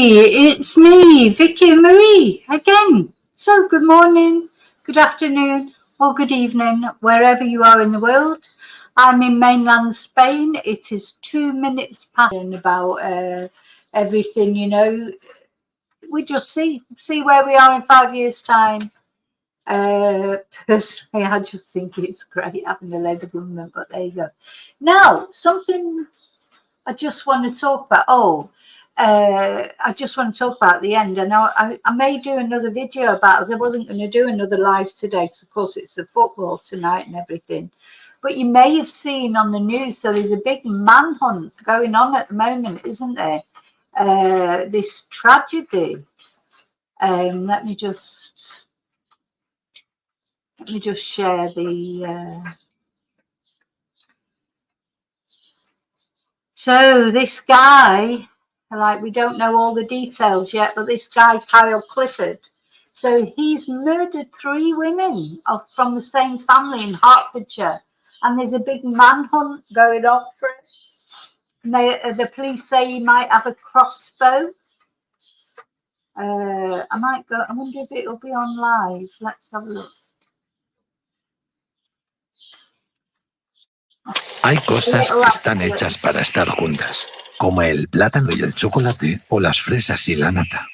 it's me, Vicky and Marie, again. So good morning, good afternoon, or good evening, wherever you are in the world. I'm in mainland Spain. It is 2 minutes past about everything, you know. We just see where we are in 5 years' time. Personally, I just think it's great having a Labour government, but there you go. Now, something I just want to talk about. I just want to talk about the end. And I may do another video about it. I wasn't going to do another live today because, of course, it's the football tonight and everything. But you may have seen on the news, so there's a big manhunt going on at the moment, isn't there? This tragedy. Let me just share the. So this guy, like, we don't know all the details yet, but this guy, Kyle Clifford, so he's murdered 3 women from the same family in Hertfordshire, and there's a big manhunt going on for it. And the police say he might have a crossbow. I wonder if it'll be on live. Let's have a look. Hay cosas que están hechas para estar juntas, como el plátano y el chocolate, o las fresas y la nata.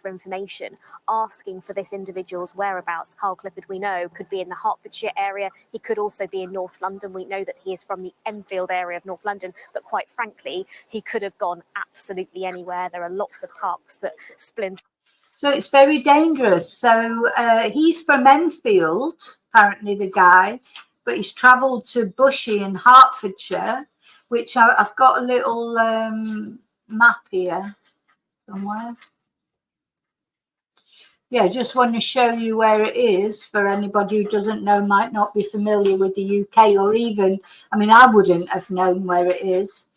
For information, asking for this individual's whereabouts. Carl Clifford, we know, could be in the Hertfordshire area. He could also be in North London. We know that he is from the Enfield area of North London, but quite frankly, he could have gone absolutely anywhere. There are lots of parks that splinter. So it's very dangerous. So he's from Enfield, apparently, the guy, but he's travelled to Bushey in Hertfordshire, which I've got a little map here somewhere. Yeah, just want to show you where it is for anybody who doesn't know, might not be familiar with the UK, or even, I mean, I wouldn't have known where it is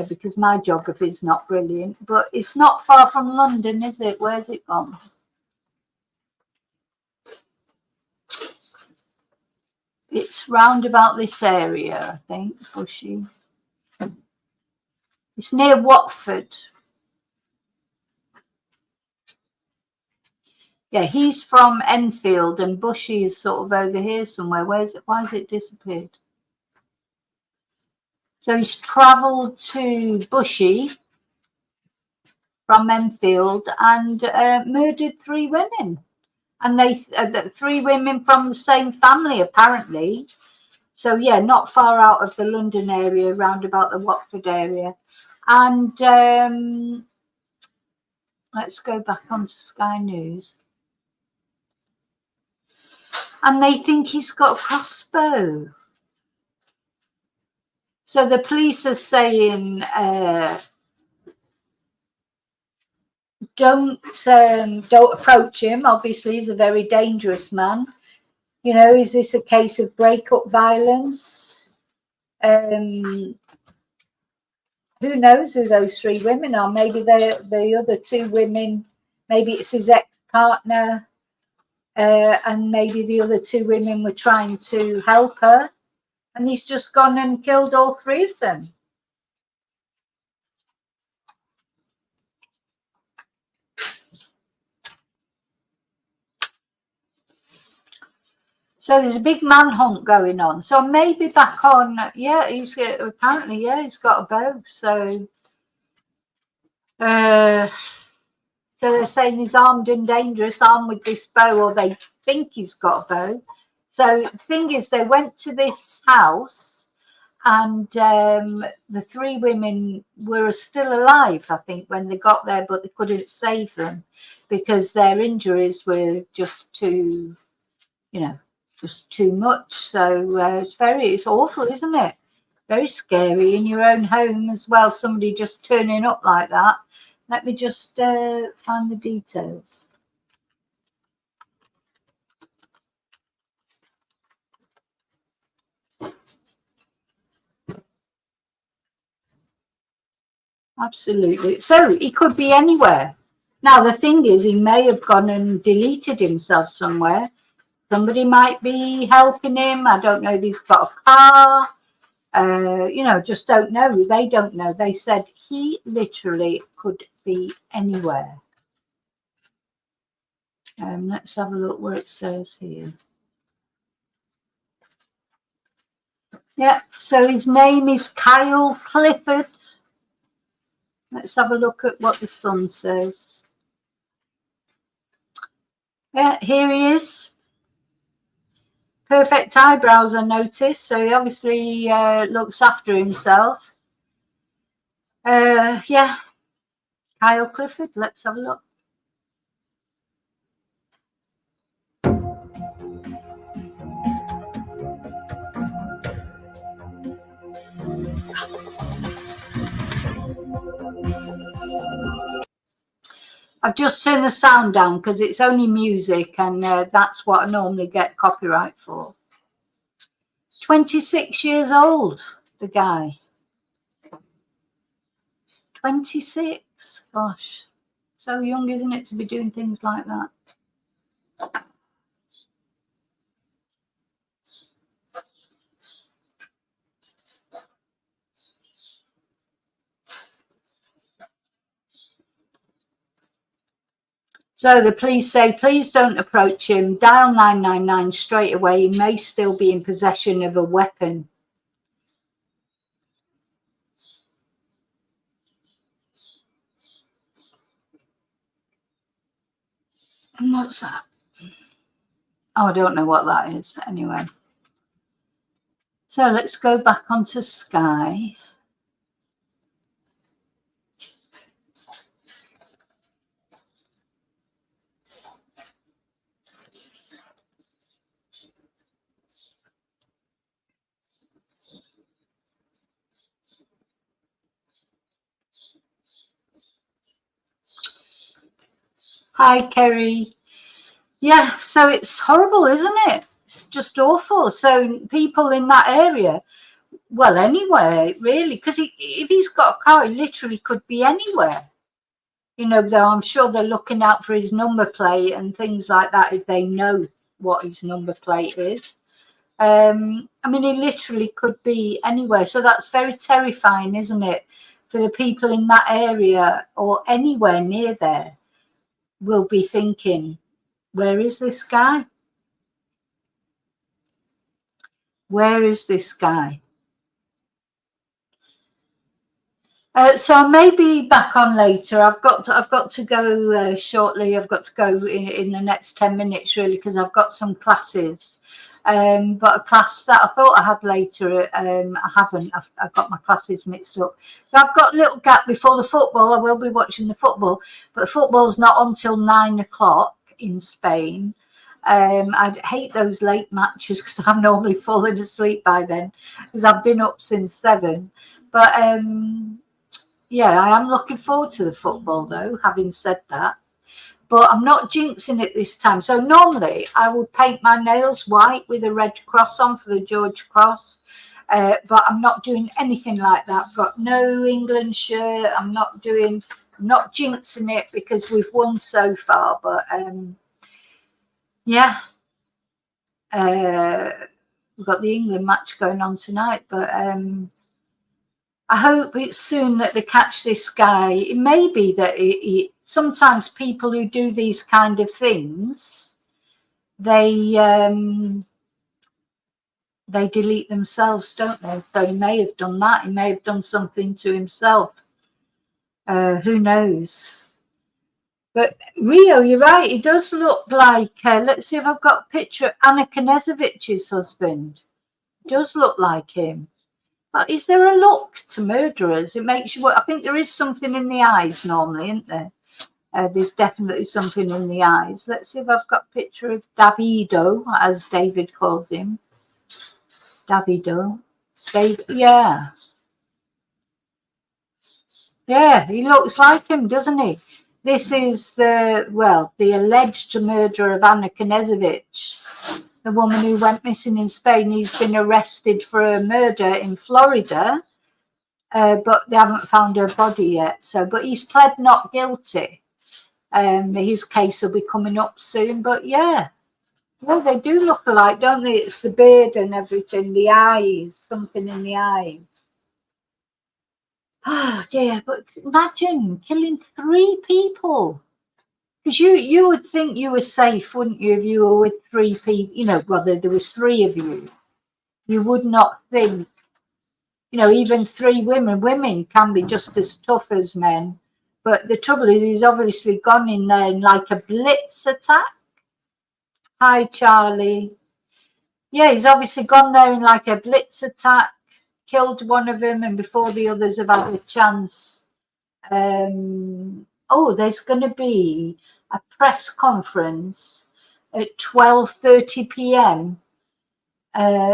because my geography is not brilliant, but it's not far from London, is it? Where's it gone? It's round about this area, I think, Bushey. It's near Watford. Yeah, he's from Enfield and Bushey is sort of over here somewhere. Why has it disappeared? So he's travelled to Bushey from Enfield and murdered 3 women. And they 3 women from the same family, apparently. So, yeah, not far out of the London area, round about the Watford area. And let's go back onto Sky News. And they think he's got a crossbow. So the police are saying, don't approach him. Obviously, he's a very dangerous man. You know, is this a case of breakup violence? Who knows who those 3 women are? Maybe the other 2 women, maybe it's his ex-partner. And maybe the other 2 women were trying to help her, and he's just gone and killed all 3 of them. So there's a big manhunt going on. So maybe back on, yeah, he's apparently, yeah, he's got a bow. So they're saying he's armed and dangerous, armed with this bow, or they think he's got a bow. So the thing is, they went to this house and the 3 women were still alive, I think, when they got there, but they couldn't save them because their injuries were just too, you know, just too much. So it's awful, isn't it? Very scary in your own home as well, somebody just turning up like that. Let me just find the details. Absolutely. So he could be anywhere. Now, the thing is, he may have gone and deleted himself somewhere. Somebody might be helping him. I don't know if he's got a car. You know, just don't know. They don't know. They said he literally could be anywhere. Let's have a look where it says here. Yeah, so his name is Kyle Clifford. Let's have a look at what the Sun says. Yeah, here he is. Perfect eyebrows, I noticed. So he obviously looks after himself. Yeah, Kyle Clifford. Let's have a look. I've just turned the sound down because it's only music, and that's what I normally get copyright for. 26 years old, the guy. 26. Gosh, so young, isn't it, to be doing things like that? So the police say, please don't approach him. Dial 999 straight away. He may still be in possession of a weapon. And what's that? Oh, I don't know what that is. Anyway. So let's go back onto Sky. Hi, Kerry. Yeah, so it's horrible, isn't it? It's just awful. So people in that area, well, anywhere, really, because if he's got a car, he literally could be anywhere. You know, though I'm sure they're looking out for his number plate and things like that if they know what his number plate is. I mean, he literally could be anywhere. So that's very terrifying, isn't it? For the people in that area or anywhere near there will be thinking, where is this guy? Where is this guy? So I may be back on later. I've got to go shortly. I've got to go in the next 10 minutes, really, because I've got some classes. But a class that I thought I had later, I haven't. I've got my classes mixed up. So I've got a little gap before the football. I will be watching the football, but the football's not until 9 o'clock in Spain. I'd hate those late matches because I'm normally falling asleep by then because I've been up since 7. But yeah, I am looking forward to the football, though, having said that. But I'm not jinxing it this time. So normally I would paint my nails white with a red cross on for the George Cross. But I'm not doing anything like that. I've got no England shirt. I'm not jinxing it because we've won so far. But yeah, we've got the England match going on tonight. But I hope it's soon that they catch this guy. It may be that sometimes people who do these kind of things, they delete themselves, don't they? So he may have done that. He may have done something to himself. Who knows? But Rio, you're right. He does look like, let's see if I've got a picture of Anna Knezevich's husband. It does look like him. But is there a look to murderers? It makes you. I think there is something in the eyes normally, isn't there? There's definitely something in the eyes. Let's see if I've got a picture of Davido, as David calls him. Davido. Dave, yeah. Yeah, he looks like him, doesn't he? This is the alleged murderer of Anna Knezevich, the woman who went missing in Spain. He's been arrested for a murder in Florida, but they haven't found her body yet. So, but he's pled not guilty. His case will be coming up soon. But yeah, Well, they do look alike, don't they? It's the beard and everything, the eyes, something in the eyes. Oh dear, but imagine killing 3 people. Because you would think you were safe, wouldn't you, if you were with 3 people, you know, whether there was 3 of you. You would not think, you know, even 3 women. Women can be just as tough as men. But the trouble is, he's obviously gone in there in like a blitz attack. Hi, Charlie. Yeah, he's obviously gone there in like a blitz attack, killed one of them, and before the others have had a chance. Oh, there's going to be a press conference at 12:30 p.m.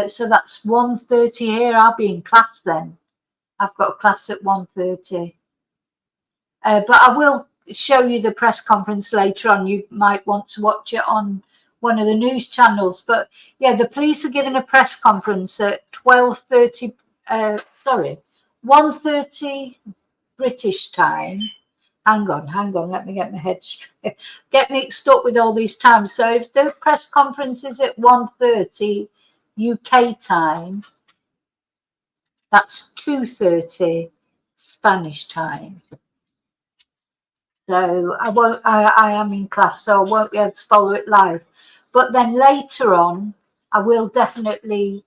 So that's 1:30 here. I'll be in class then. I've got a class at 1:30. But I will show you the press conference later on. You might want to watch it on one of the news channels. But yeah, the police are giving a press conference at 12:30. 1:30 British time. Hang on, let me get my head straight. Get mixed up with all these times. So if the press conference is at 1:30 UK time, that's 2:30 Spanish time. So I am in class, so I won't be able to follow it live. But then later on, I will definitely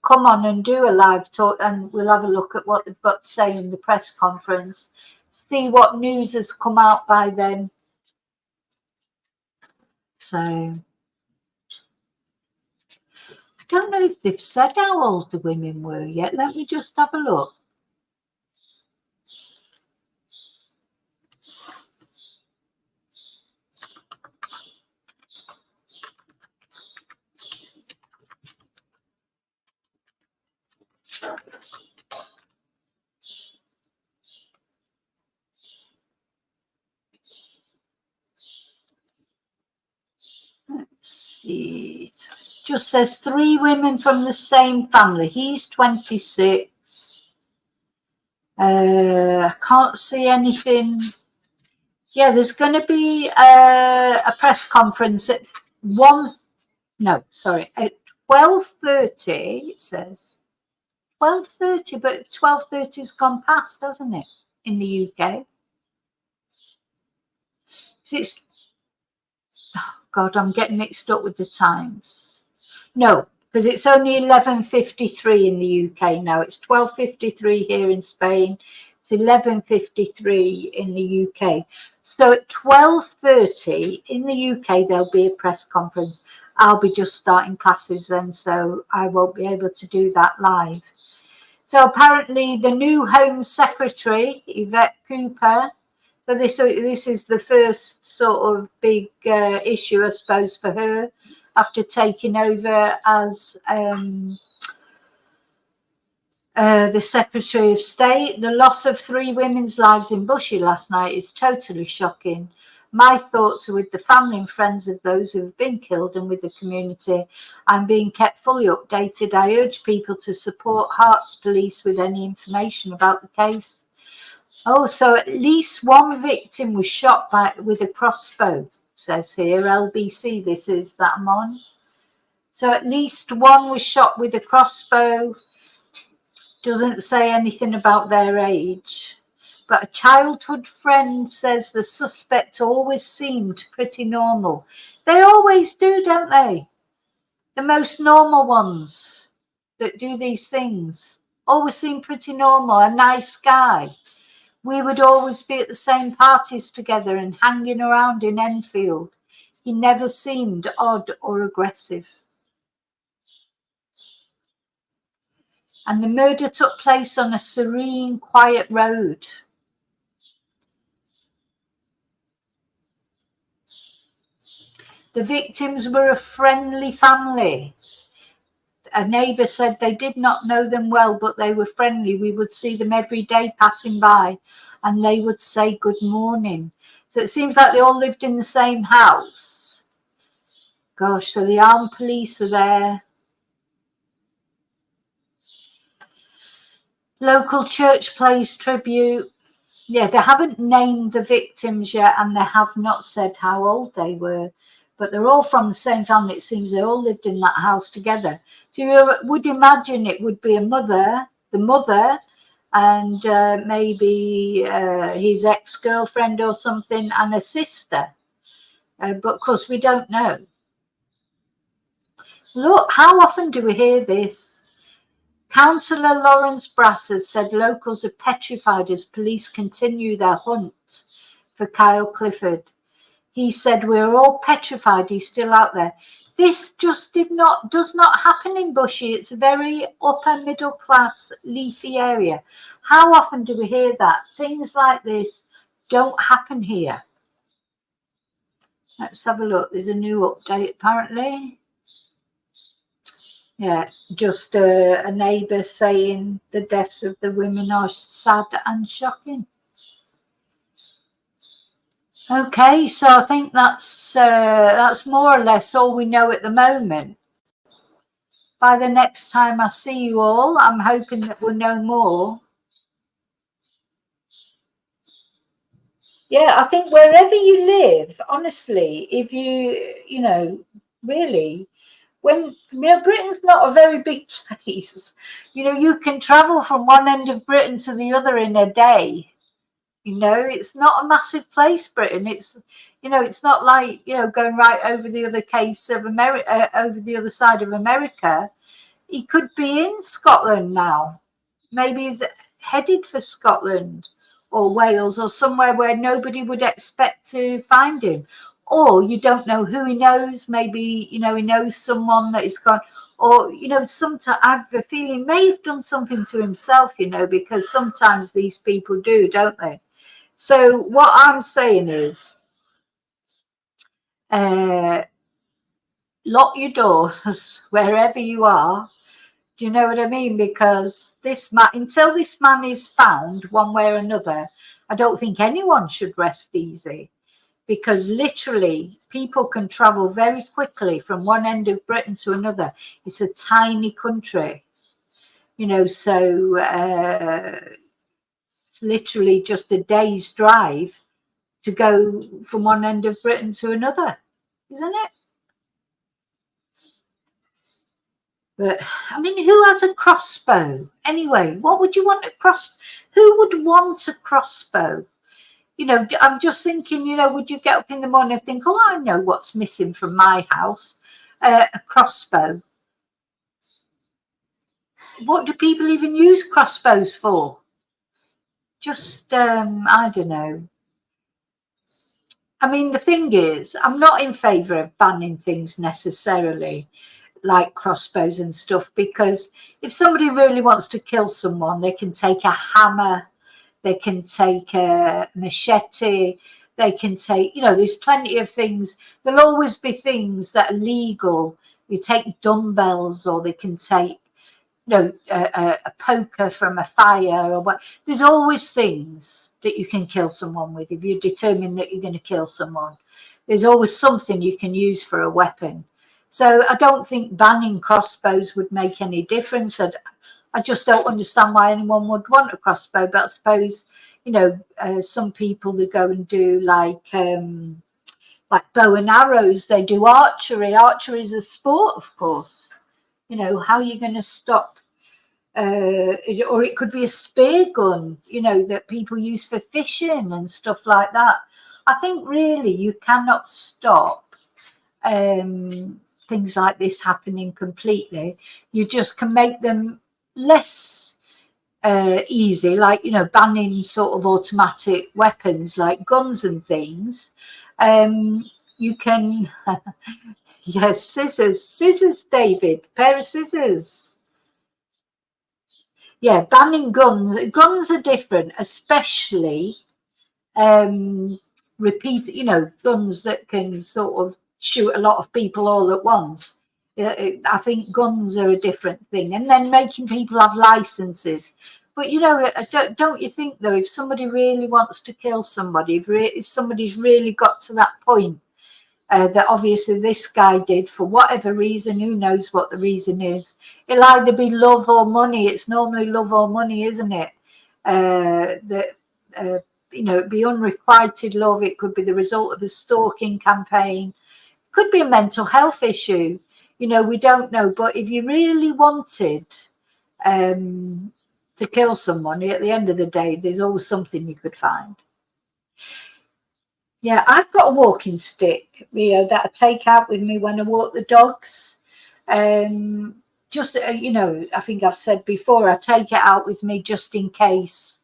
come on and do a live talk, and we'll have a look at what they've got to say in the press conference, see what news has come out by then. So I don't know if they've said how old the women were yet. Let me just have a look. Let's see. Just says 3 women from the same family. He's 26. I can't see anything. Yeah, there's going to be a press conference at 12:30. It says 12:30, but 12:30's gone past, hasn't it, in the UK? It's, oh God, I'm getting mixed up with the times. No, because it's only 11:53 in the UK now. It's 12:53 here in Spain. It's 11:53 in the UK. So at 12:30 in the UK, there'll be a press conference. I'll be just starting classes then, so I won't be able to do that live. So apparently the new Home Secretary, Yvette Cooper, so this is the first sort of big issue, I suppose, for her after taking over as the Secretary of State. The loss of 3 women's lives in Bushy last night is totally shocking. My thoughts are with the family and friends of those who have been killed and with the community. I'm being kept fully updated. I urge people to support Hearts Police with any information about the case. Oh, so at least 1 victim was shot with a crossbow, says here, LBC, this is that I'm on. So at least 1 was shot with a crossbow. Doesn't say anything about their age. But a childhood friend says the suspect always seemed pretty normal. They always do, don't they? The most normal ones that do these things always seem pretty normal, a nice guy. We would always be at the same parties together and hanging around in Enfield. He never seemed odd or aggressive. And the murder took place on a serene, quiet road. The victims were a friendly family. A neighbour said they did not know them well, but they were friendly. We would see them every day passing by and they would say good morning. So it seems like they all lived in the same house. Gosh, so the armed police are there. Local church pays tribute. Yeah, they haven't named the victims yet and they have not said how old they were. but they're all from the same family. It seems they all lived in that house together. So you would imagine it would be the mother, and maybe his ex-girlfriend or something, and a sister. But of course, we don't know. Look, how often do we hear this? Councillor Lawrence Brassers said locals are petrified as police continue their hunt for Kyle Clifford. He said we're all petrified he's still out there. This just does not happen in Bushy. It's a very upper middle class leafy area. How often do we hear that? Things like this don't happen here. Let's have a look. There's a new update apparently. Yeah, just a neighbour saying the deaths of the women are sad and shocking. Okay, so I think that's more or less all we know at the moment. By the next time I see you all, I'm hoping that we'll know more. Yeah, I think wherever you live, honestly, if you know, really, when, you know, Britain's not a very big place. You know, you can travel from one end of Britain to the other in a day. You know, it's not a massive place, Britain. It's, you know, it's not like, you know, going right over the other case of America, over the other side of America. He could be in Scotland now. Maybe he's headed for Scotland or Wales or somewhere where nobody would expect to find him. Or you don't know who he knows. Maybe, you know, he knows someone that is gone. Or, you know, sometimes I have a feeling he may have done something to himself, you know, because sometimes these people do, don't they? So what I'm saying is, lock your doors wherever you are. Do you know what I mean? Because this man, until this man is found one way or another, I don't think anyone should rest easy. Because literally people can travel very quickly from one end of Britain to another. It's a tiny country, you know, so it's literally just a day's drive to go from one end of Britain to another, isn't it? But I mean, who has a crossbow anyway? What would you want a crossbow? Who would want a crossbow? You know, I'm just thinking, you know, would you get up in the morning and think, oh, I know what's missing from my house? A crossbow. What do people even use crossbows for? Just, I don't know. I mean, the thing is, I'm not in favour of banning things necessarily, like crossbows and stuff, because if somebody really wants to kill someone, they can take a hammer, they can take a machete, they can take, you know, there's plenty of things. There'll always be things that are legal. You take dumbbells, or they can take, you know, a poker from a fire, or what. There's always things that you can kill someone with if you're determined that you're going to kill someone. There's always something you can use for a weapon. So I don't think banning crossbows would make any difference. I just don't understand why anyone would want a crossbow. But I suppose, you know, some people that go and do like bow and arrows, they do archery. Archery is a sport, of course. You know, how are you going to stop? Or it could be a spear gun, you know, that people use for fishing and stuff like that. I think really you cannot stop things like this happening completely. You just can make them less easy, like, you know, banning sort of automatic weapons like guns and things. You can, yes, scissors, David, pair of scissors. Yeah, banning guns. Guns are different, especially repeat, you know, guns that can sort of shoot a lot of people all at once. I think guns are a different thing. And then making people have licenses. But, you know, don't you think, though, if somebody really wants to kill somebody, if somebody's really got to that point, that obviously this guy did, for whatever reason, who knows what the reason is. It'll either be love or money. It's normally love or money, isn't it? You know, it'd be unrequited love. It could be the result of a stalking campaign. Could be a mental health issue. You know, we don't know. But if you really wanted to kill someone, at the end of the day, there's always something you could find. Yeah, I've got a walking stick, Rio, that I take out with me when I walk the dogs. Just, you know, I think I've said before, I take it out with me just in case,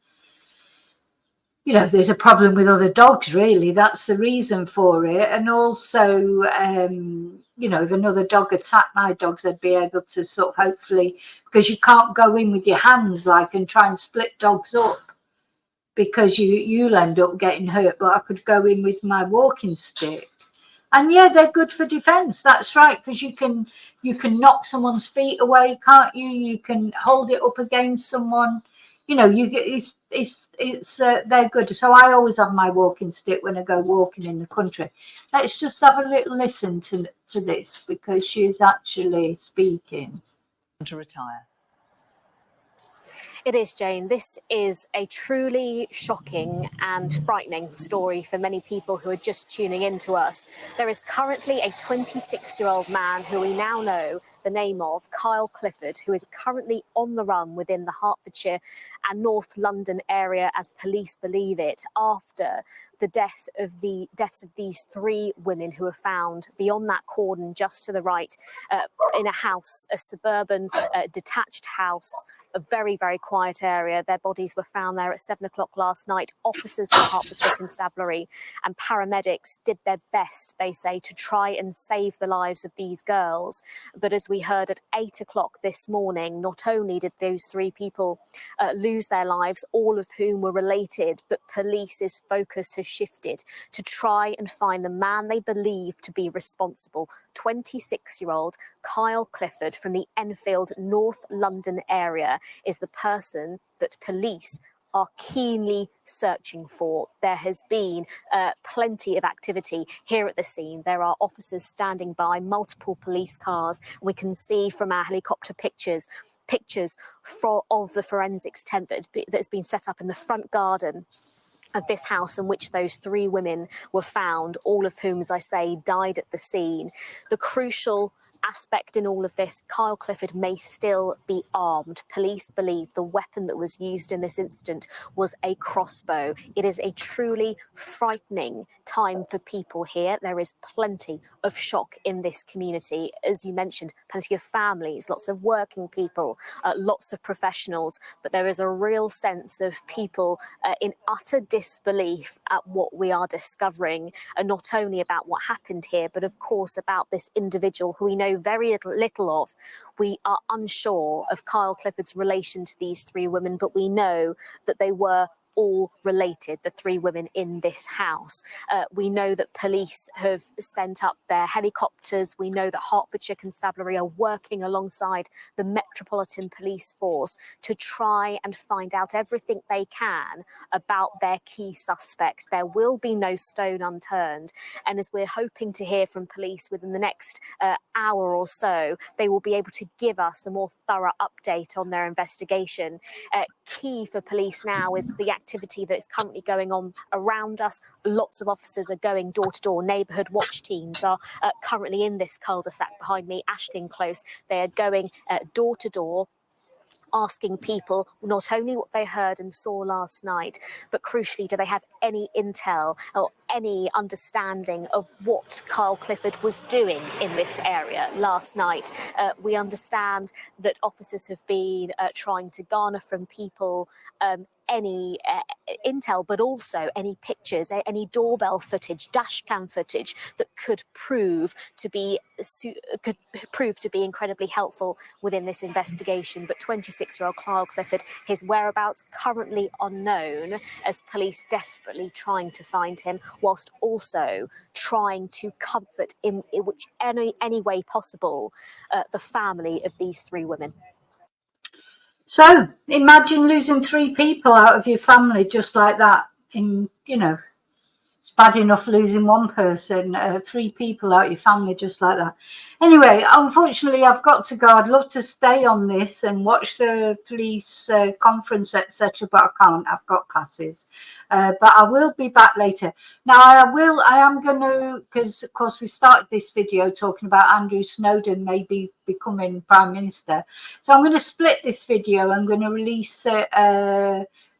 you know, there's a problem with other dogs, really. That's the reason for it. And also, you know, if another dog attacked my dogs, I'd be able to sort of hopefully, because you can't go in with your hands like and try and split dogs up, because you'll end up getting hurt. But I could go in with my walking stick. And yeah, they're good for defense. That's right, because you can knock someone's feet away, can't you? You can hold it up against someone. You know, they're good. So I always have my walking stick when I go walking in the country. Let's just have a little listen to this, because she's actually speaking. To retire. It is, Jane. This is a truly shocking and frightening story for many people who are just tuning in to us. There is currently a 26-year-old man who we now know the name of, Kyle Clifford, who is currently on the run within the Hertfordshire and North London area, as police believe it, after the deaths of these three women who were found beyond that cordon just to the right in a house, a suburban detached house, a very, very quiet area. Their bodies were found there at 7 o'clock last night. Officers from Hertfordshire Constabulary and paramedics did their best, they say, to try and save the lives of these girls. But as we heard at 8 o'clock this morning, not only did those three people lose their lives, all of whom were related, but police's focus has shifted to try and find the man they believe to be responsible. 26-year-old Kyle Clifford from the Enfield, North London area is the person that police are keenly searching for. There has been plenty of activity here at the scene. There are officers standing by, multiple police cars. We can see from our helicopter pictures of the forensics tent that's been set up in the front garden of this house in which those three women were found, all of whom, as I say, died at the scene. The crucial aspect in all of this, Kyle Clifford may still be armed. Police believe the weapon that was used in this incident was a crossbow. It is a truly frightening time for people here. There is plenty of shock in this community. As you mentioned, plenty of families, lots of working people, lots of professionals, but there is a real sense of people in utter disbelief at what we are discovering, and not only about what happened here, but of course about this individual who we know very little of. We are unsure of Kyle Clifford's relation to these three women, but we know that they were all related, the three women in this house. We know that police have sent up their helicopters. We know that Hertfordshire Constabulary are working alongside the Metropolitan Police Force to try and find out everything they can about their key suspect. There will be no stone unturned. And as we're hoping to hear from police within the next hour or so, they will be able to give us a more thorough update on their investigation. Key for police now is the activity that is currently going on around us. Lots of officers are going door to door. Neighbourhood watch teams are currently in this cul-de-sac behind me, Ashling Close. They are going door to door, asking people not only what they heard and saw last night, but crucially, do they have any intel or any understanding of what Kyle Clifford was doing in this area last night. We understand that officers have been trying to garner from people any intel, but also any pictures, any doorbell footage, dash cam footage that could prove to be incredibly helpful within this investigation. But 26-year-old Kyle Clifford, his whereabouts currently unknown, as police desperately trying to find him, whilst also trying to comfort in which any way possible the family of these three women. So imagine losing three people out of your family just like that. In, you know, it's bad enough losing one person, 3 people out your family just like that. Anyway, unfortunately, I've got to go. I'd love to stay on this and watch the police conference, etc., but I can't. I've got classes. But I will be back later. Now, I am going to, because of course we started this video talking about Andrew Snowden maybe becoming Prime Minister. So I'm going to split this video. I'm going to release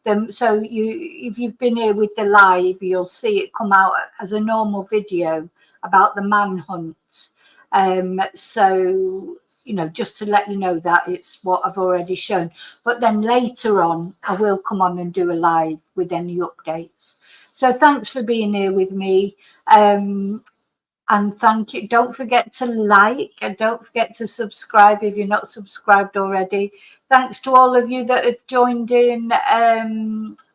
them, so if you've been here with the live, you'll see it come out as a normal video about the manhunt. So, you know, just to let you know that it's what I've already shown. But then later on, I will come on and do a live with any updates. So thanks for being here with me. And thank you. Don't forget to like and don't forget to subscribe if you're not subscribed already. Thanks to all of you that have joined in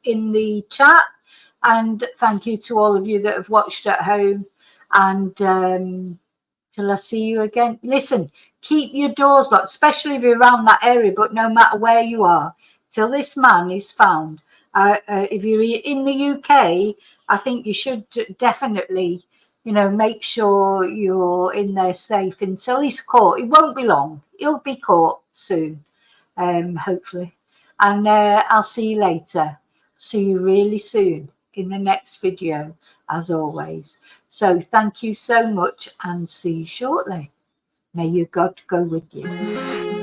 the chat. And thank you to all of you that have watched at home. And till I see you again. Listen, keep your doors locked, especially if you're around that area, but no matter where you are, till this man is found. If you're in the UK, I think you should definitely, you know, make sure you're in there safe until he's caught. It won't be long. He'll be caught soon, hopefully. And I'll see you later. See you really soon in the next video, as always. So thank you so much and see you shortly. May your God go with you.